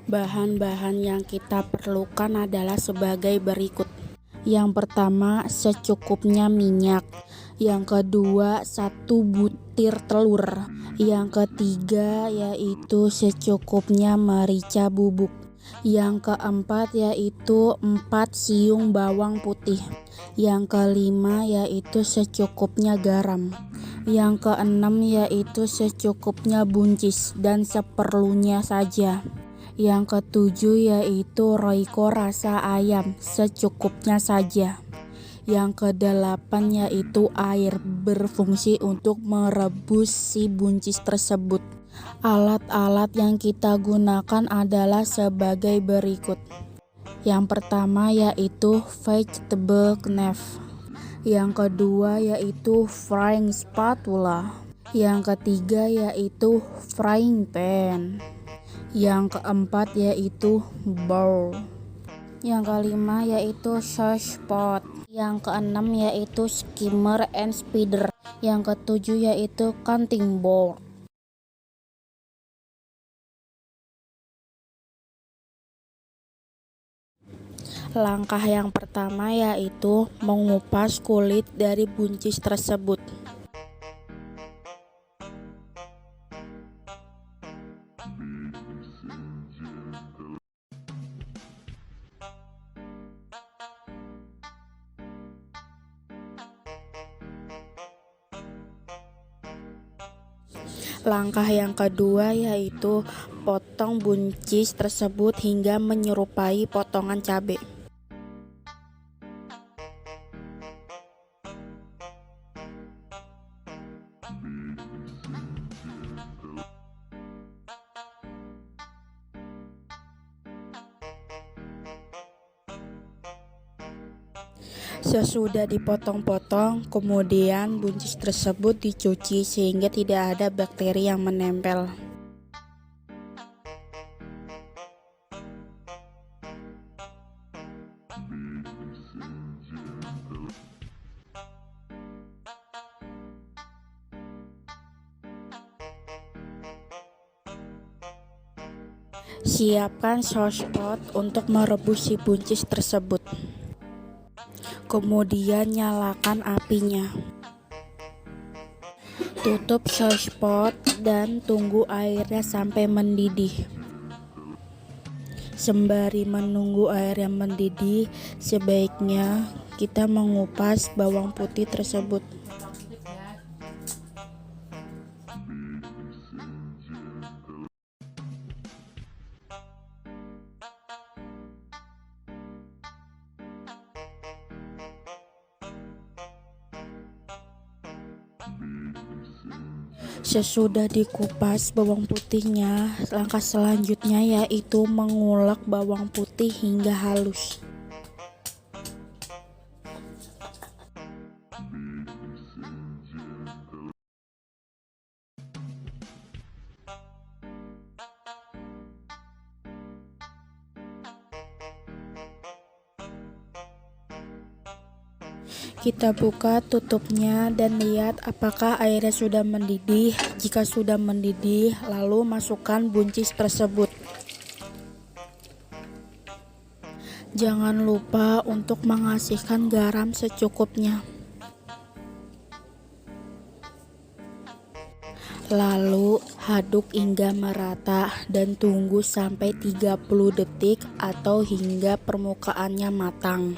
Bahan-bahan yang kita perlukan adalah sebagai berikut. Yang pertama, secukupnya minyak. Yang kedua, 1 butir telur. Yang ketiga yaitu secukupnya merica bubuk. Yang keempat yaitu 4 siung bawang putih. Yang kelima yaitu secukupnya garam. Yang keenam yaitu secukupnya buncis dan seperlunya saja. Yang ketujuh yaitu Royco rasa ayam secukupnya saja. Yang kedelapan yaitu air berfungsi untuk merebus si buncis tersebut. Alat-alat yang kita gunakan adalah sebagai berikut. Yang pertama yaitu vegetable knife. Yang kedua yaitu frying spatula. Yang ketiga yaitu frying pan. Yang keempat yaitu bowl. Yang kelima yaitu sauce pot. Yang keenam yaitu skimmer and spider. Yang ketujuh yaitu cutting board. Langkah yang pertama yaitu mengupas kulit dari buncis tersebut. Langkah yang kedua yaitu potong buncis tersebut hingga menyerupai potongan cabai. Sesudah dipotong-potong, kemudian buncis tersebut dicuci sehingga tidak ada bakteri yang menempel. Siapkan saucepot untuk merebus si buncis tersebut. Kemudian nyalakan apinya. Tutup saucepot dan tunggu airnya sampai mendidih. Sembari menunggu air yang mendidih, sebaiknya kita mengupas bawang putih tersebut. Sesudah dikupas bawang putihnya, langkah selanjutnya yaitu mengulek bawang putih hingga halus. Kita buka tutupnya dan lihat apakah airnya sudah mendidih. Jika sudah mendidih, lalu masukkan buncis tersebut. Jangan lupa untuk mengasihkan garam secukupnya. Lalu aduk hingga merata dan tunggu sampai 30 detik atau hingga permukaannya matang.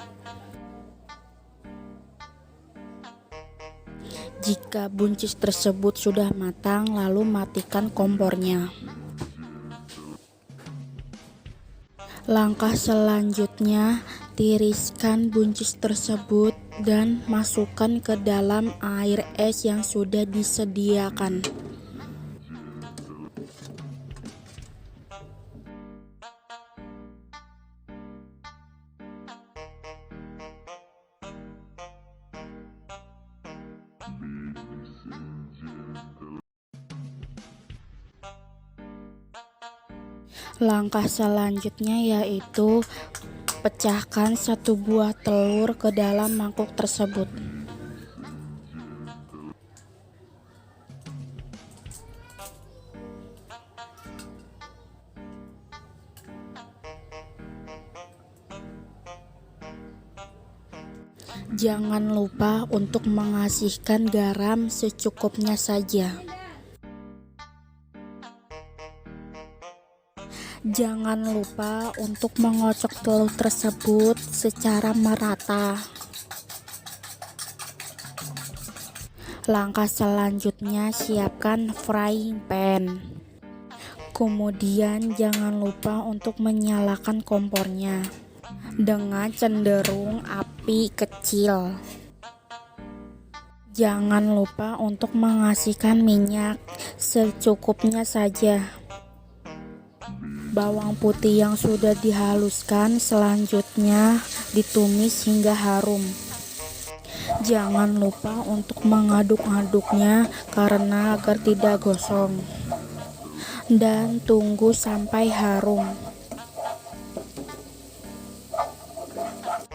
Jika buncis tersebut sudah matang, lalu matikan kompornya. Langkah selanjutnya, tiriskan buncis tersebut dan masukkan ke dalam air es yang sudah disediakan. Langkah selanjutnya yaitu pecahkan 1 buah telur ke dalam mangkuk tersebut. Jangan lupa untuk mengasihkan garam secukupnya saja. Jangan lupa untuk mengocok telur tersebut secara merata. Langkah selanjutnya, siapkan frying pan. Kemudian jangan lupa untuk menyalakan kompornya dengan cenderung api kecil. Jangan lupa untuk mengasihkan minyak secukupnya saja. Bawang putih yang sudah dihaluskan selanjutnya ditumis hingga harum. Jangan lupa untuk mengaduk-aduknya karena agar tidak gosong. Dan tunggu sampai harum.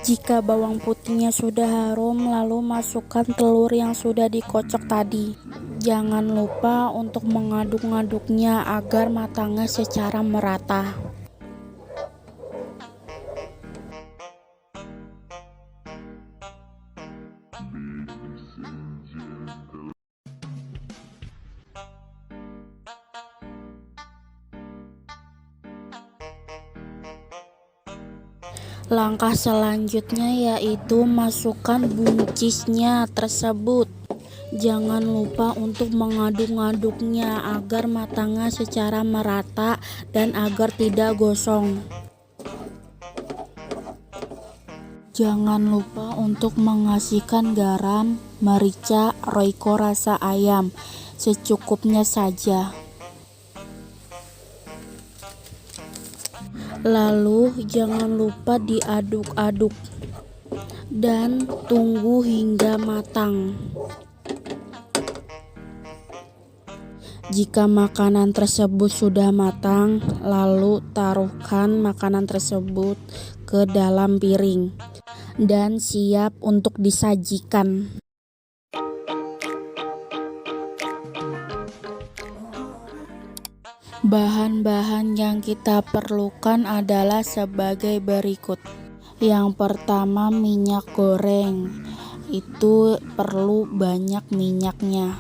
Jika bawang putihnya sudah harum, lalu masukkan telur yang sudah dikocok tadi. Jangan lupa untuk mengaduk-aduknya agar matangnya secara merata. Langkah selanjutnya yaitu masukkan buncisnya tersebut. Jangan lupa untuk mengaduk-aduknya agar matangnya secara merata dan agar tidak gosong. Jangan lupa untuk mengasihkan garam, merica, royco rasa ayam secukupnya saja. Lalu jangan lupa diaduk-aduk dan tunggu hingga matang. Jika makanan tersebut sudah matang, lalu taruhkan makanan tersebut ke dalam piring dan siap untuk disajikan. Bahan-bahan yang kita perlukan adalah sebagai berikut. Yang pertama, minyak goreng. Itu perlu banyak minyaknya.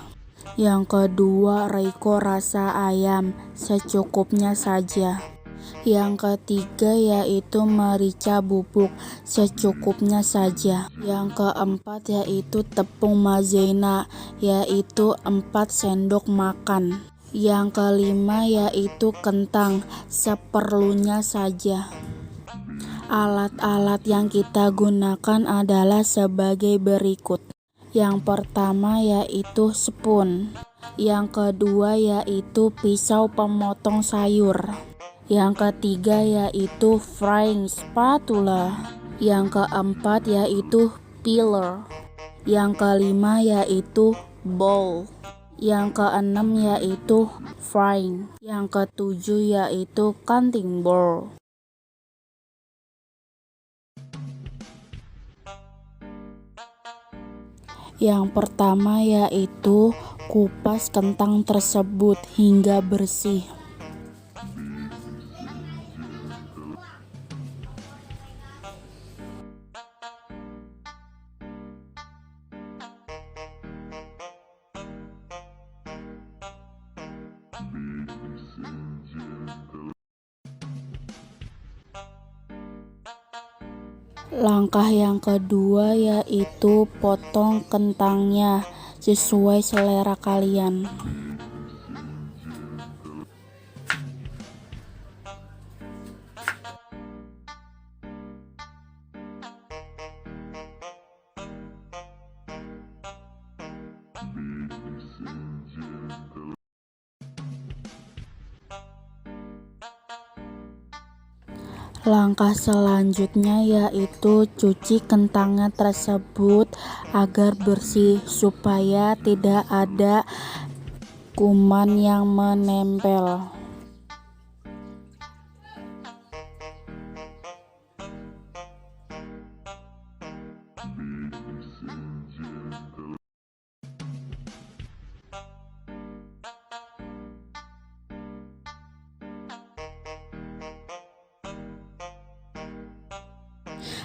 Yang kedua, royco rasa ayam secukupnya saja. Yang ketiga yaitu merica bubuk secukupnya saja. Yang keempat yaitu tepung maizena yaitu 4 sendok makan. Yang kelima yaitu kentang seperlunya saja. Alat-alat yang kita gunakan adalah sebagai berikut. Yang pertama yaitu spoon. Yang kedua yaitu pisau pemotong sayur. Yang ketiga yaitu frying spatula. Yang keempat yaitu peeler. Yang kelima yaitu bowl. Yang keenam yaitu frying. Yang ketujuh yaitu cutting board. Yang pertama yaitu kupas kentang tersebut hingga bersih. Langkah yang kedua yaitu potong kentangnya sesuai selera kalian. Langkah selanjutnya yaitu cuci kentangnya tersebut agar bersih supaya tidak ada kuman yang menempel.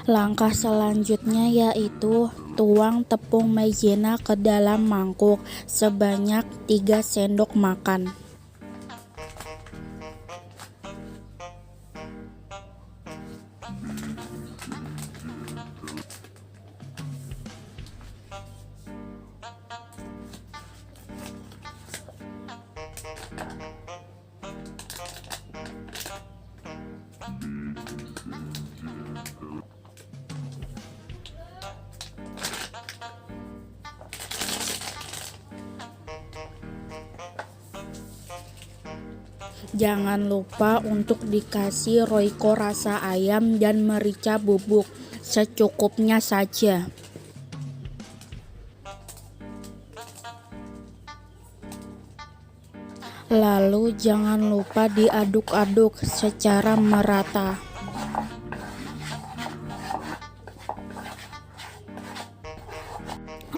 Langkah selanjutnya yaitu Tuang tepung maizena ke dalam mangkuk sebanyak 3 sendok makan. Jangan lupa untuk dikasih royco rasa ayam dan merica bubuk, secukupnya saja. Lalu jangan lupa diaduk-aduk secara merata.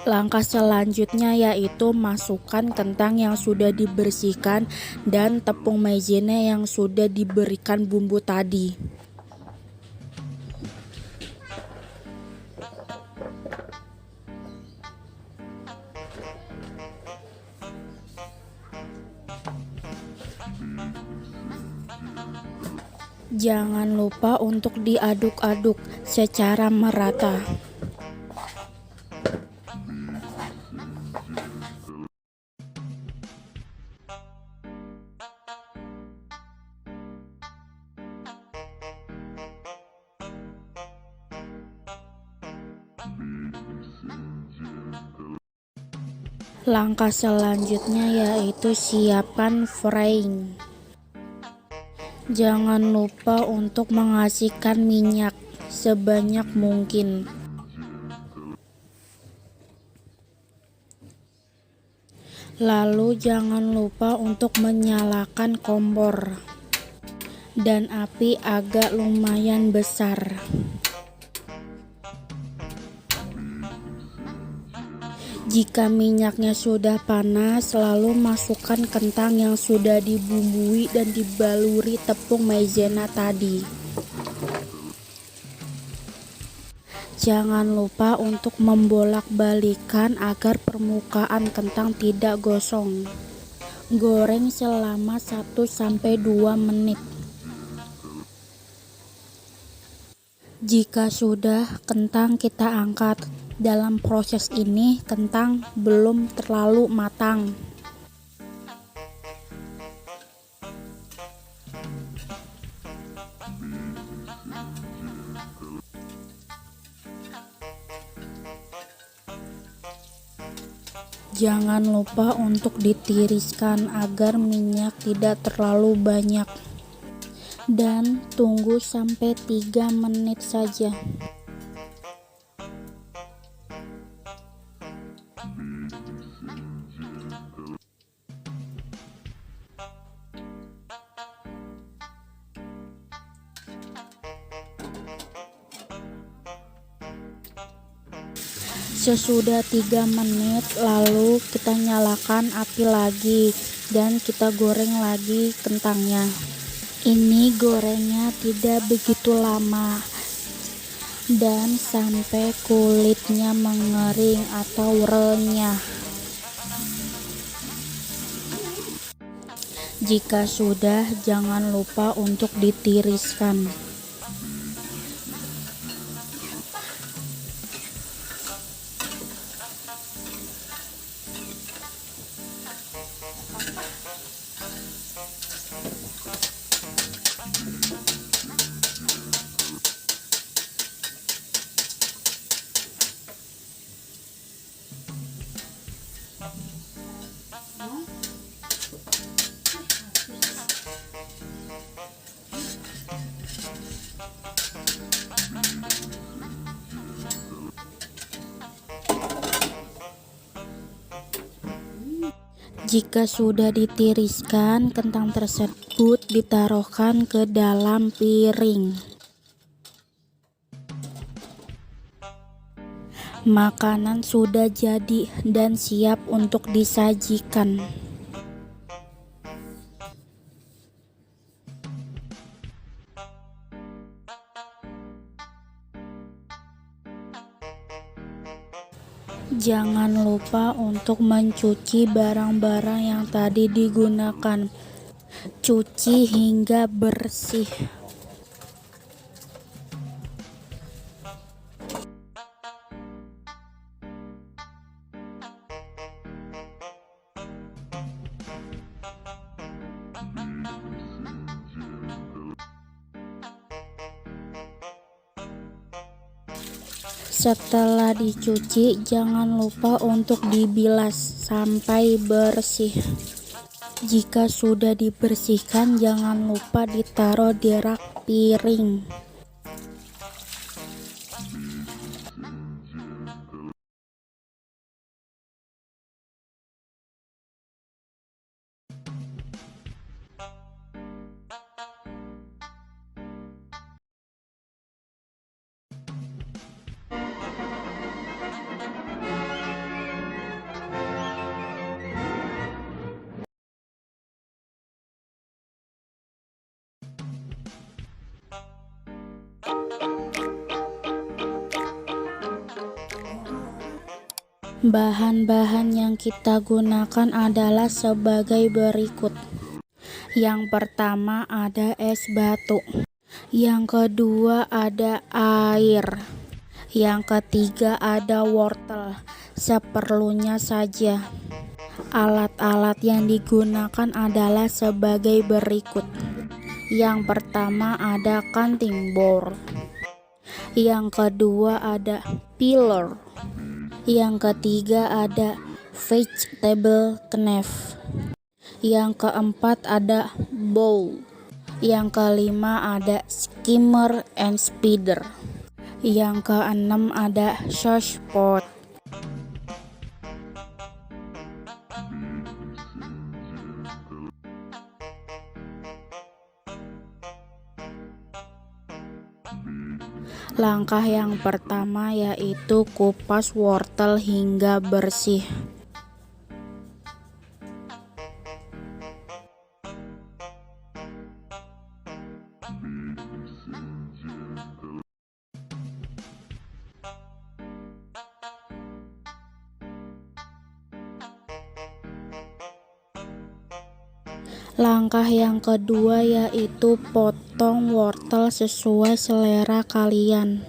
Langkah selanjutnya yaitu masukkan kentang yang sudah dibersihkan dan tepung maizena yang sudah diberikan bumbu tadi. Jangan lupa untuk diaduk-aduk secara merata. Langkah selanjutnya yaitu siapkan frying. Jangan lupa untuk mengasihkan minyak sebanyak mungkin. Lalu jangan lupa untuk menyalakan kompor dan api agak lumayan besar. Jika minyaknya sudah panas, lalu masukkan kentang yang sudah dibumbui dan dibaluri tepung maizena tadi. Jangan lupa untuk membolak-balikan agar permukaan kentang tidak gosong. Goreng selama 1-2 menit. Jika sudah, kentang kita angkat. Dalam proses ini, kentang belum terlalu matang. Jangan lupa untuk ditiriskan agar minyak tidak terlalu banyak. Dan tunggu sampai 3 menit saja. Sesudah 3 menit, lalu kita nyalakan api lagi dan kita goreng lagi kentangnya. Ini gorengnya tidak begitu lama dan sampai kulitnya mengering atau renyah. Jika sudah, jangan lupa untuk ditiriskan. Jika sudah ditiriskan, kentang tersebut ditaruhkan ke dalam piring. Makanan sudah jadi dan siap untuk disajikan. Jangan lupa untuk mencuci barang-barang yang tadi digunakan. Cuci hingga bersih. Setelah dicuci, jangan lupa untuk dibilas sampai bersih. Jika sudah dibersihkan, jangan lupa ditaruh di rak piring. Bahan-bahan yang kita gunakan adalah sebagai berikut. Yang pertama ada es batu. Yang kedua ada air. Yang ketiga ada wortel. Seperlunya saja. Alat-alat yang digunakan adalah sebagai berikut. Yang pertama ada cutting board. Yang kedua ada peeler. Yang ketiga ada vegetable knife. Yang keempat ada bowl. Yang kelima ada skimmer and spider. Yang keenam ada sauce pot. Langkah yang pertama yaitu kupas wortel hingga bersih. Langkah yang kedua yaitu potong wortel sesuai selera kalian.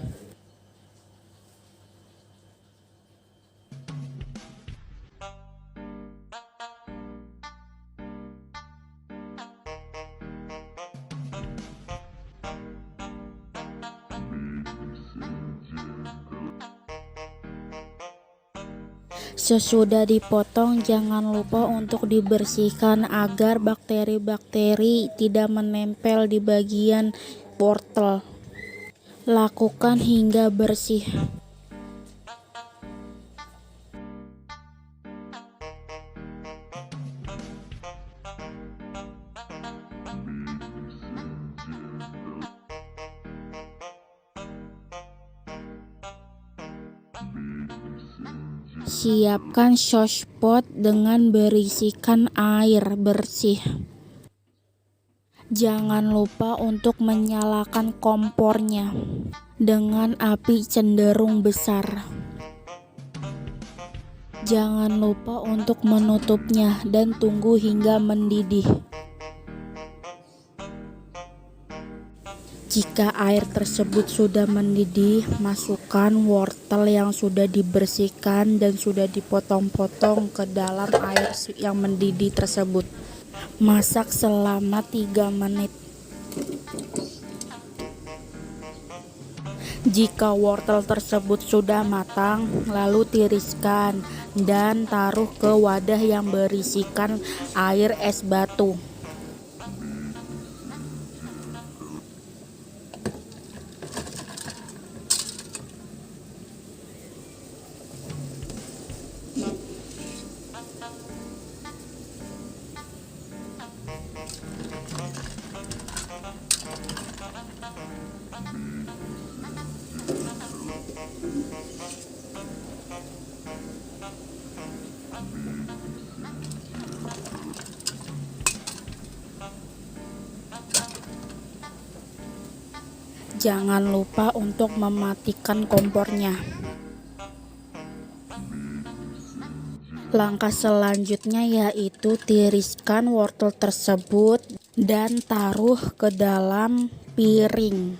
Sesudah dipotong, jangan lupa untuk dibersihkan agar bakteri-bakteri tidak menempel di bagian wortel. Lakukan hingga bersih. Siapkan sauce pot dengan berisikan air bersih. Jangan lupa untuk menyalakan kompornya dengan api cenderung besar. Jangan lupa untuk menutupnya dan tunggu hingga mendidih. Jika air tersebut sudah mendidih, masukkan wortel yang sudah dibersihkan dan sudah dipotong-potong ke dalam air yang mendidih tersebut. Masak selama 3 menit. Jika wortel tersebut sudah matang, lalu tiriskan dan taruh ke wadah yang berisikan air es batu. Jangan lupa untuk mematikan kompornya. Langkah selanjutnya yaitu tiriskan wortel tersebut dan taruh ke dalam piring.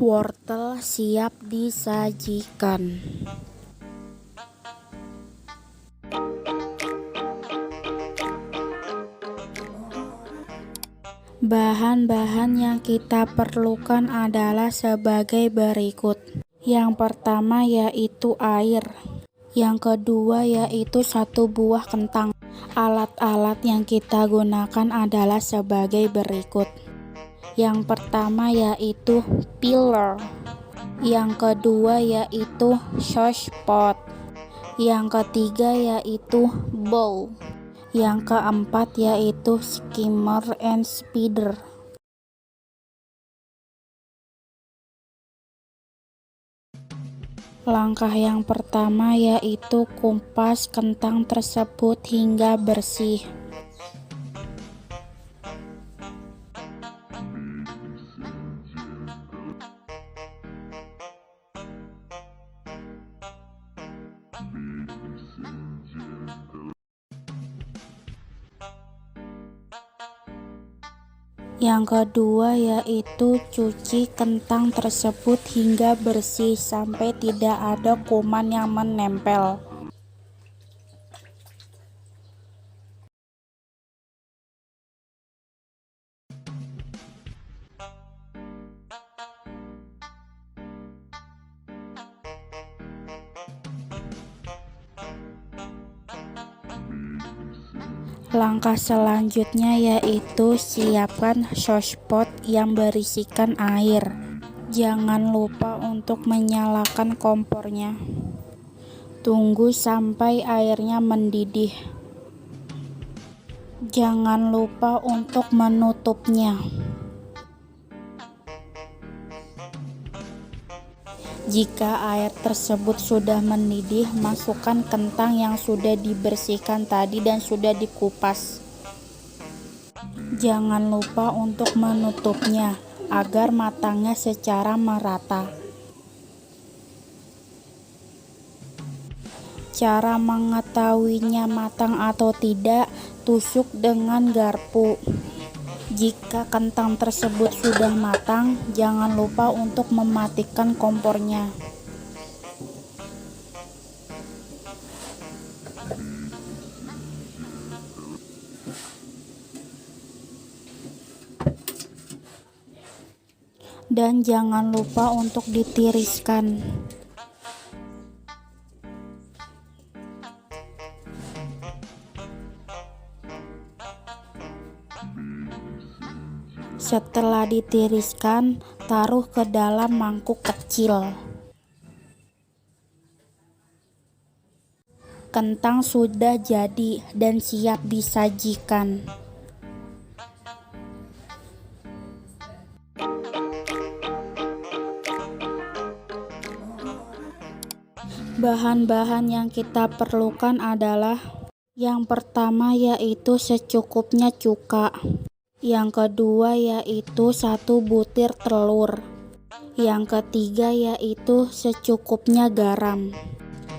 Wortel siap disajikan. Bahan-bahan yang kita perlukan adalah sebagai berikut. Yang pertama yaitu air. Yang kedua yaitu 1 buah kentang. Alat-alat yang kita gunakan adalah sebagai berikut. Yang pertama yaitu peeler. Yang kedua yaitu sauce pot. Yang ketiga yaitu bowl. Yang keempat yaitu skimmer and spider. Langkah yang pertama yaitu kupas kentang tersebut hingga bersih. Yang kedua yaitu cuci kentang tersebut hingga bersih sampai tidak ada kuman yang menempel. Langkah selanjutnya yaitu siapkan saucepot yang berisikan air. Jangan lupa untuk menyalakan kompornya. Tunggu sampai airnya mendidih. Jangan lupa untuk menutupnya. Jika air tersebut sudah mendidih, masukkan kentang yang sudah dibersihkan tadi dan sudah dikupas. Jangan lupa untuk menutupnya agar matangnya secara merata. Cara mengetahuinya matang atau tidak, tusuk dengan garpu. Jika kentang tersebut sudah matang, jangan lupa untuk mematikan kompornya. Dan jangan lupa untuk ditiriskan. Setelah ditiriskan, taruh ke dalam mangkuk kecil. Kentang sudah jadi dan siap disajikan. Bahan-bahan yang kita perlukan adalah yang pertama yaitu secukupnya cuka. Yang kedua yaitu 1 butir telur. Yang ketiga yaitu secukupnya garam.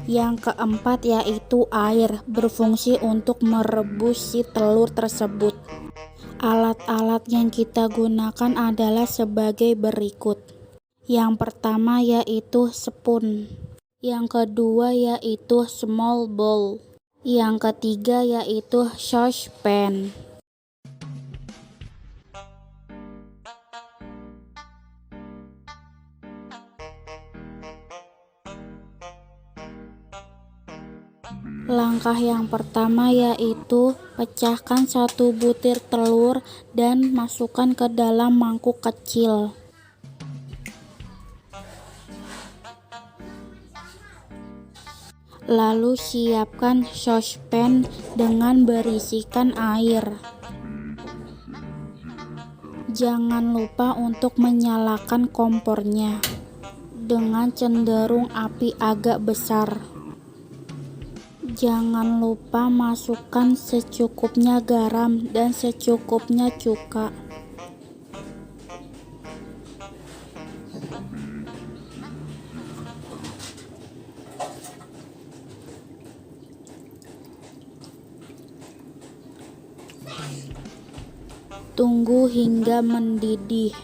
Yang keempat yaitu air, berfungsi untuk merebus si telur tersebut. Alat-alat yang kita gunakan adalah sebagai berikut. Yang pertama yaitu spoon. Yang kedua yaitu small bowl. Yang ketiga yaitu saucepan. Langkah yang pertama yaitu pecahkan 1 butir telur dan masukkan ke dalam mangkuk kecil. Lalu siapkan saucepan dengan berisikan air. Jangan lupa untuk menyalakan kompornya. dengan cenderung api agak besar. Jangan lupa masukkan secukupnya garam dan secukupnya cuka. Tunggu hingga mendidih.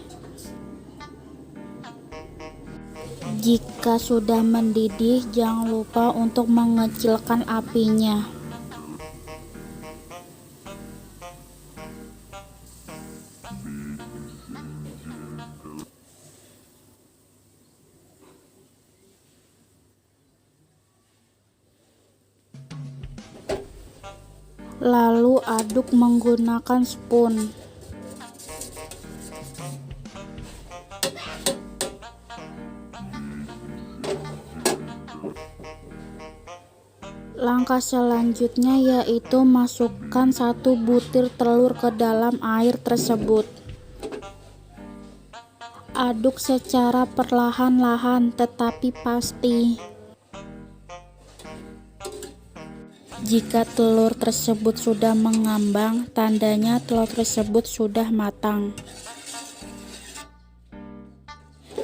Jika sudah mendidih, jangan lupa untuk mengecilkan apinya. Lalu aduk menggunakan spoon. Langkah selanjutnya yaitu masukkan 1 butir telur ke dalam air tersebut. Aduk secara perlahan-lahan tetapi pasti. Jika telur tersebut sudah mengambang, tandanya telur tersebut sudah matang.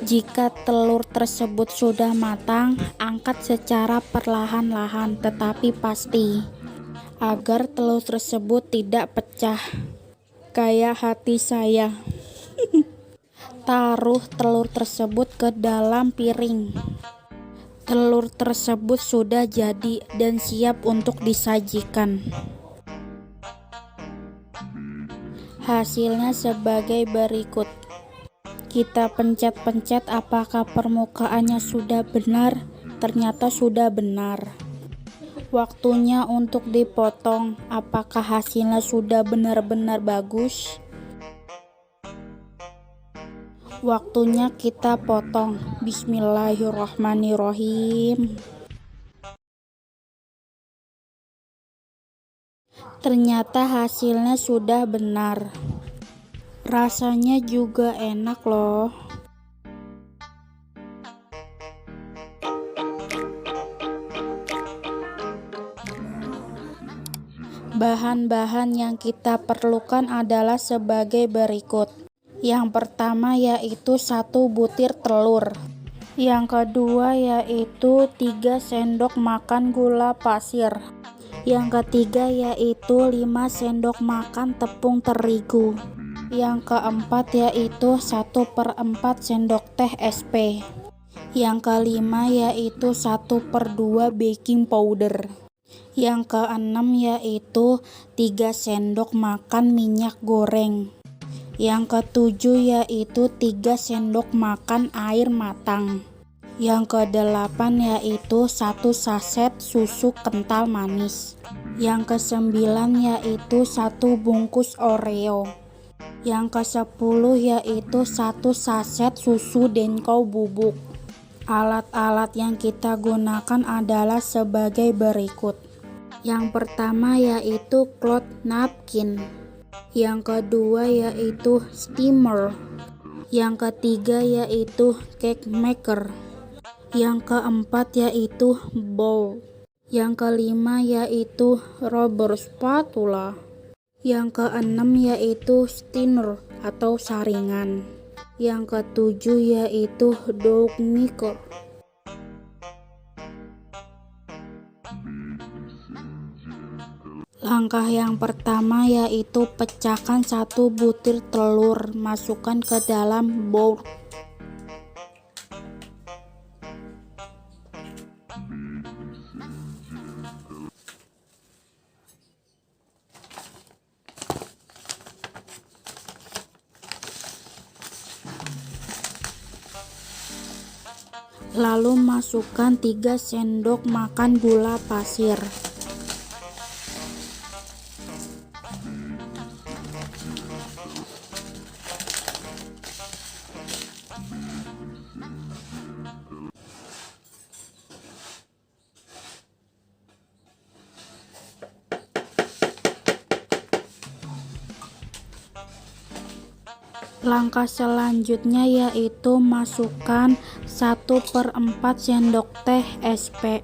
Jika telur tersebut sudah matang, angkat secara perlahan-lahan tetapi pasti, agar telur tersebut tidak pecah, kayak hati saya. Taruh telur tersebut ke dalam piring. Telur tersebut sudah jadi dan siap untuk disajikan. Hasilnya sebagai berikut. Kita pencet-pencet apakah permukaannya sudah benar. Ternyata sudah benar. Waktunya untuk dipotong. Apakah hasilnya sudah benar-benar bagus? Waktunya kita potong. Bismillahirrahmanirrahim. Ternyata hasilnya sudah benar. Rasanya juga enak loh. Bahan-bahan yang kita perlukan adalah sebagai berikut. Yang pertama yaitu 1 butir telur. Yang kedua yaitu 3 sendok makan gula pasir. Yang ketiga yaitu 5 sendok makan tepung terigu. Yang keempat yaitu 1/4 sendok teh SP. Yang kelima yaitu 1/2 baking powder. Yang keenam yaitu 3 sendok makan minyak goreng. Yang ketujuh yaitu 3 sendok makan air matang. Yang kedelapan yaitu 1 saset susu kental manis. Yang kesembilan yaitu 1 bungkus Oreo. Yang ke-10 yaitu 1 saset susu Denko bubuk. Alat-alat yang kita gunakan adalah sebagai berikut. Yang pertama yaitu cloth napkin. Yang kedua yaitu steamer. Yang ketiga yaitu cake maker. Yang keempat yaitu bowl. Yang kelima yaitu rubber spatula. Yang keenam yaitu stirrer atau saringan. Yang ketujuh yaitu dough maker. Langkah yang pertama yaitu pecahkan 1 butir telur, masukkan ke dalam bowl. Lalu masukkan 3 sendok makan gula pasir. Langkah selanjutnya yaitu masukkan 1/4 sendok teh SP.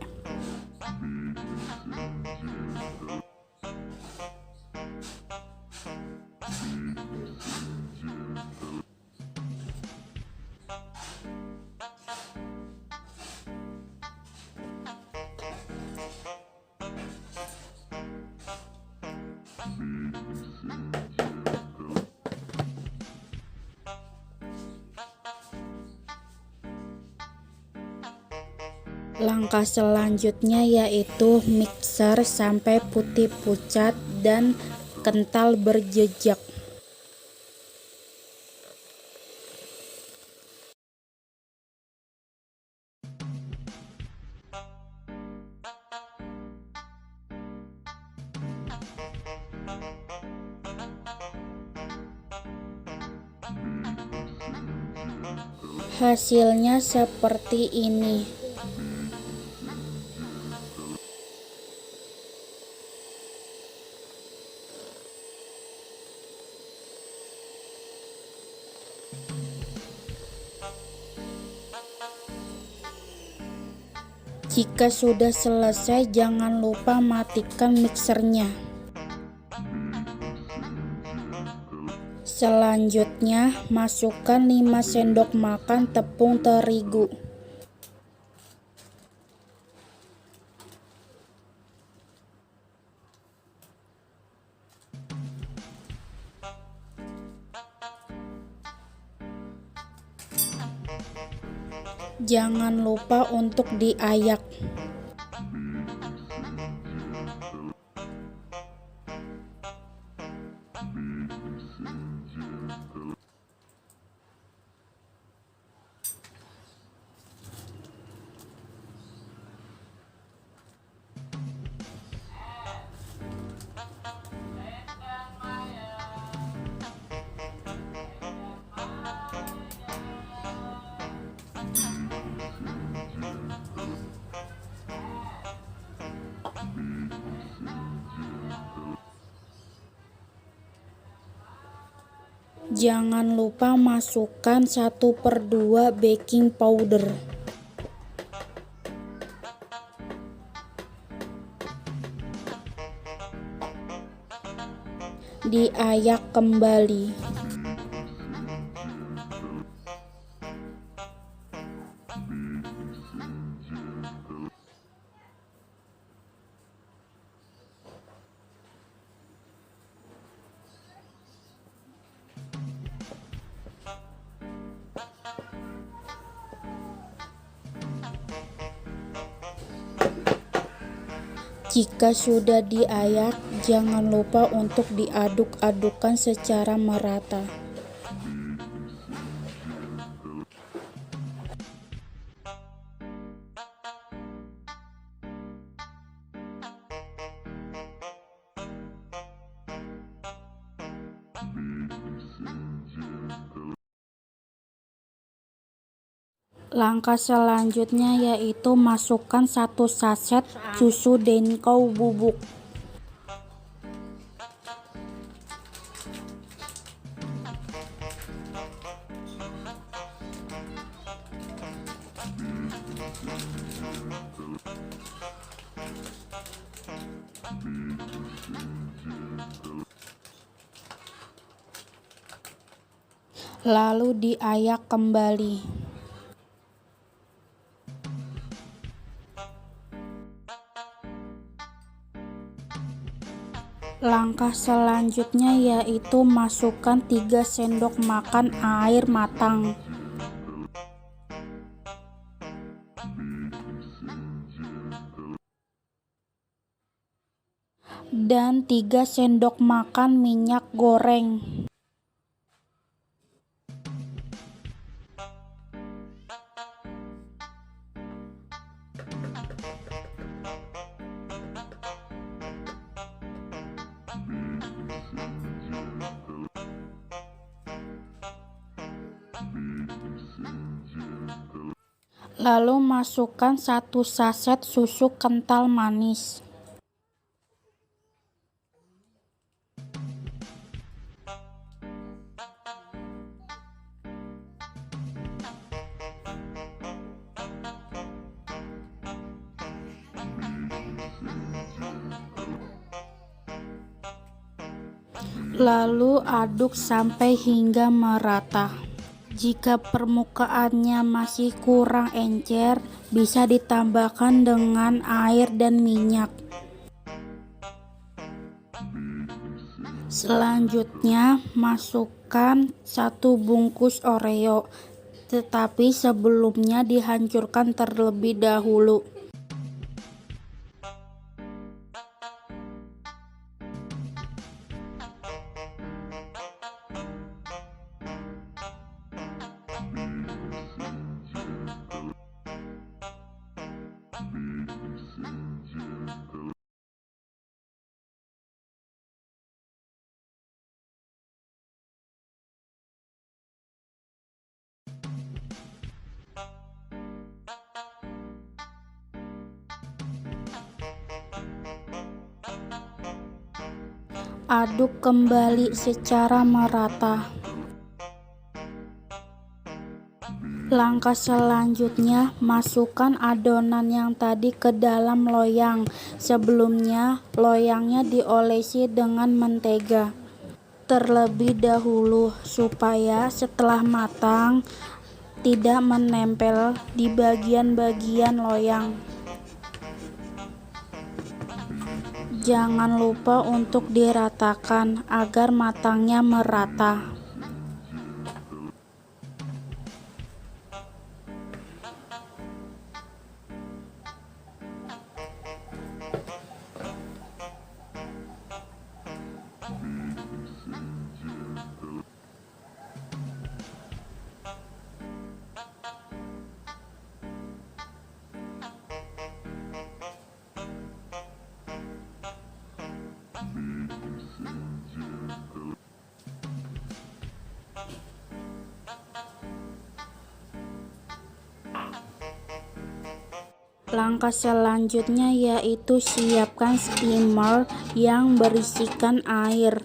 Langkah selanjutnya yaitu mixer sampai putih pucat dan kental berjejak. Hasilnya seperti ini. Jika sudah selesai, jangan lupa matikan mixernya. Selanjutnya, masukkan 5 sendok makan tepung terigu. Jangan lupa untuk diayak. Jangan lupa masukkan 1/2 baking powder. Diayak kembali. Jika sudah diayak, jangan lupa untuk diaduk-adukkan secara merata. Langkah selanjutnya yaitu masukkan 1 saset susu Denko bubuk. Lalu diayak kembali. Langkah selanjutnya yaitu masukkan 3 sendok makan air matang dan 3 sendok makan minyak goreng. Lalu masukkan 1 saset susu kental manis. Lalu aduk sampai hingga merata. Jika permukaannya masih kurang encer, bisa ditambahkan dengan air dan minyak. Selanjutnya, masukkan 1 bungkus Oreo, tetapi sebelumnya dihancurkan terlebih dahulu. Aduk kembali secara merata. Langkah selanjutnya, masukkan adonan yang tadi ke dalam loyang. Sebelumnya, loyangnya diolesi dengan mentega terlebih dahulu supaya setelah matang tidak menempel di bagian-bagian loyang. Jangan lupa untuk diratakan agar matangnya merata. Langkah selanjutnya yaitu siapkan steamer yang berisikan air.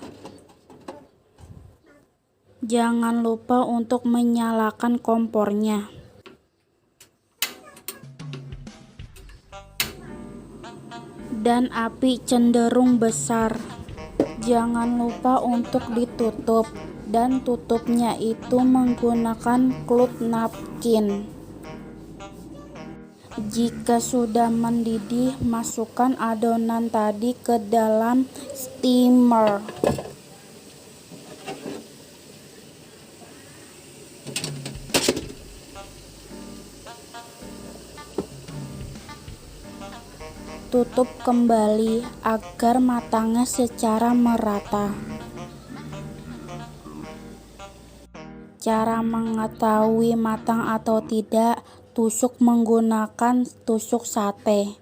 Jangan lupa untuk menyalakan kompornya. Dan api cenderung besar. Jangan lupa untuk ditutup, dan tutupnya itu menggunakan cloth napkin. Jika sudah mendidih, masukkan adonan tadi ke dalam steamer. Tutup kembali agar matangnya secara merata. Cara mengetahui matang atau tidak, tusuk menggunakan tusuk sate.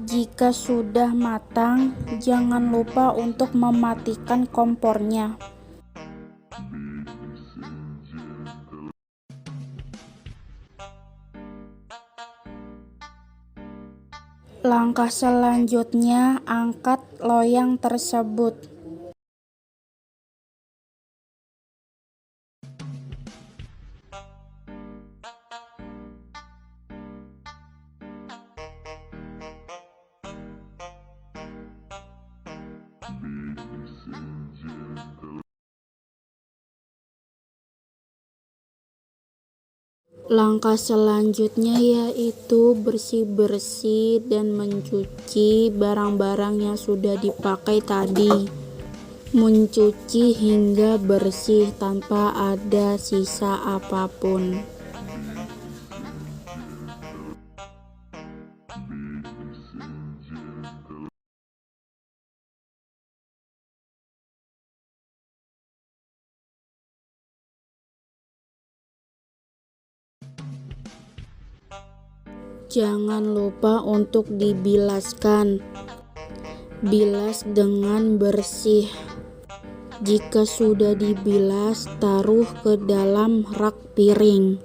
Jika sudah matang, jangan lupa untuk mematikan kompornya. Langkah selanjutnya, angkat loyang tersebut. Langkah selanjutnya yaitu bersih-bersih dan mencuci barang-barang yang sudah dipakai tadi. Mencuci hingga bersih tanpa ada sisa apapun. Jangan lupa untuk dibilaskan. Bilas dengan bersih. Jika sudah dibilas, taruh ke dalam rak piring.